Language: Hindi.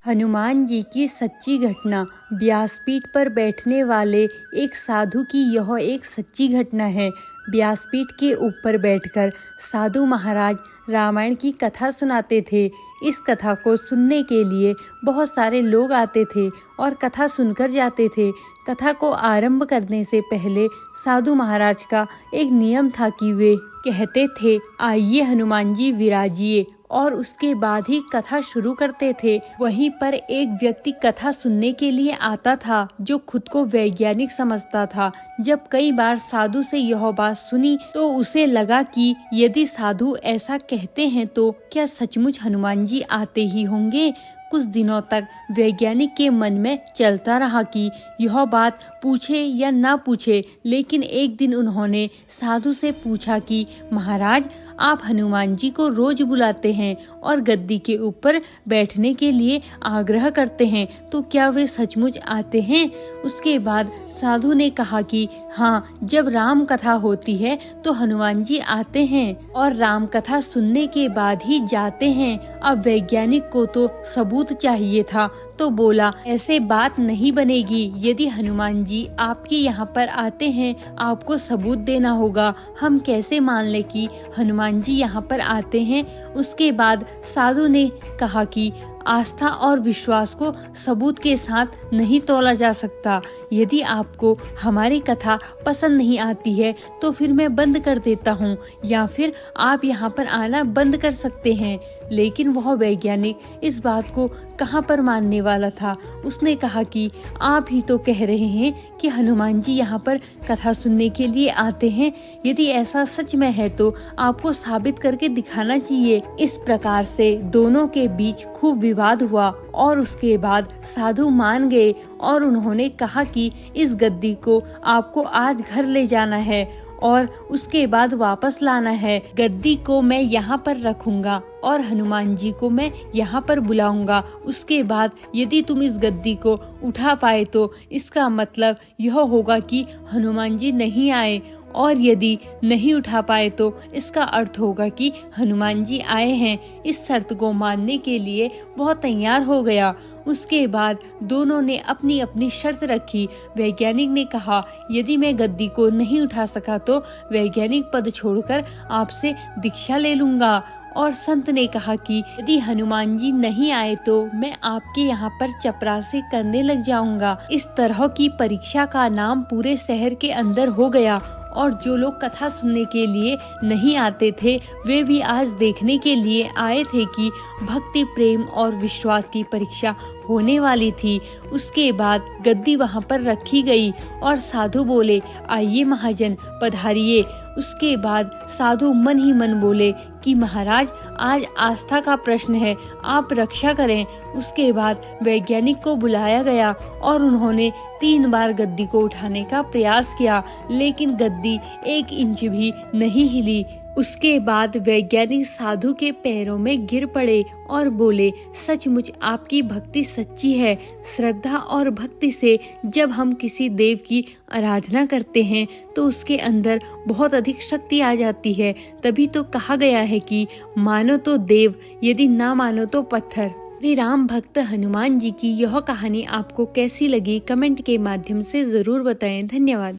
हनुमान जी की सच्ची घटना। व्यासपीठ पर बैठने वाले एक साधु की यह एक सच्ची घटना है। व्यासपीठ के ऊपर बैठकर साधु महाराज रामायण की कथा सुनाते थे। इस कथा को सुनने के लिए बहुत सारे लोग आते थे और कथा सुनकर जाते थे। कथा को आरंभ करने से पहले साधु महाराज का एक नियम था कि वे कहते थे, आइए हनुमान जी विराजिए, और उसके बाद ही कथा शुरू करते थे। वहीं पर एक व्यक्ति कथा सुनने के लिए आता था जो खुद को वैज्ञानिक समझता था। जब कई बार साधु से यह बात सुनी तो उसे लगा कि यदि साधु ऐसा कहते हैं तो क्या सचमुच हनुमान जी आते ही होंगे। कुछ दिनों तक वैज्ञानिक के मन में चलता रहा कि यह बात पूछे या ना पूछे, लेकिन एक दिन उन्होंने साधु से पूछा कि महाराज, आप हनुमान जी को रोज बुलाते हैं और गद्दी के ऊपर बैठने के लिए आग्रह करते हैं, तो क्या वे सचमुच आते हैं? उसके बाद साधु ने कहा कि हाँ, जब राम कथा होती है तो हनुमान जी आते हैं और राम कथा सुनने के बाद ही जाते हैं। अब वैज्ञानिक को तो सबूत चाहिए था, तो बोला, ऐसे बात नहीं बनेगी। यदि हनुमान जी आपके यहाँ पर आते हैं, आपको सबूत देना होगा। हम कैसे मान ले कि हनुमान जी यहाँ पर आते हैं? उसके बाद साधु ने कहा कि आस्था और विश्वास को सबूत के साथ नहीं तोला जा सकता। यदि आपको हमारी कथा पसंद नहीं आती है तो फिर मैं बंद कर देता हूँ, या फिर आप यहाँ पर आना बंद कर सकते हैं। लेकिन वह वैज्ञानिक इस बात को कहाँ पर मानने वाला था। उसने कहा कि आप ही तो कह रहे हैं कि हनुमान जी यहाँ पर कथा सुनने के लिए आते हैं। यदि ऐसा सच में है तो आपको साबित करके दिखाना चाहिए। इस प्रकार से दोनों के बीच खूब विवाद हुआ और उसके बाद साधु मान गए और उन्होंने कहा कि इस गद्दी को आपको आज घर ले जाना है और उसके बाद वापस लाना है। गद्दी को मैं यहाँ पर रखूंगा और हनुमान जी को मैं यहाँ पर बुलाऊंगा। उसके बाद यदि तुम इस गद्दी को उठा पाए तो इसका मतलब यह होगा कि हनुमान जी नहीं आए, और यदि नहीं उठा पाए तो इसका अर्थ होगा कि हनुमान जी आए हैं। इस शर्त को मानने के लिए वह तैयार हो गया। उसके बाद दोनों ने अपनी अपनी शर्त रखी। वैज्ञानिक ने कहा, यदि मैं गद्दी को नहीं उठा सका तो वैज्ञानिक पद छोड़कर आपसे दीक्षा ले लूंगा। और संत ने कहा कि यदि हनुमान जी नहीं आए तो मैं आपके यहाँ पर चपरासी करने लग जाऊंगा। इस तरह की परीक्षा का नाम पूरे शहर के अंदर हो गया और जो लोग कथा सुनने के लिए नहीं आते थे वे भी आज देखने के लिए आए थे कि भक्ति, प्रेम और विश्वास की परीक्षा होने वाली थी। उसके बाद गद्दी वहां पर रखी गई और साधु बोले, आइए महाजन पधारिए। उसके बाद साधु मन ही मन बोले कि महाराज, आज आस्था का प्रश्न है, आप रक्षा करें। उसके बाद वैज्ञानिक को बुलाया गया और उन्होंने 3 बार गद्दी को उठाने का प्रयास किया, लेकिन गद्दी 1 इंच भी नहीं हिली। उसके बाद वैज्ञानिक साधु के पैरों में गिर पड़े और बोले, सचमुच आपकी भक्ति सच्ची है। श्रद्धा और भक्ति से जब हम किसी देव की आराधना करते हैं तो उसके अंदर बहुत अधिक शक्ति आ जाती है। तभी तो कहा गया है कि मानो तो देव, यदि ना मानो तो पत्थर। श्री राम भक्त हनुमान जी की यह कहानी आपको कैसी लगी, कमेंट के माध्यम से जरूर बताएं। धन्यवाद।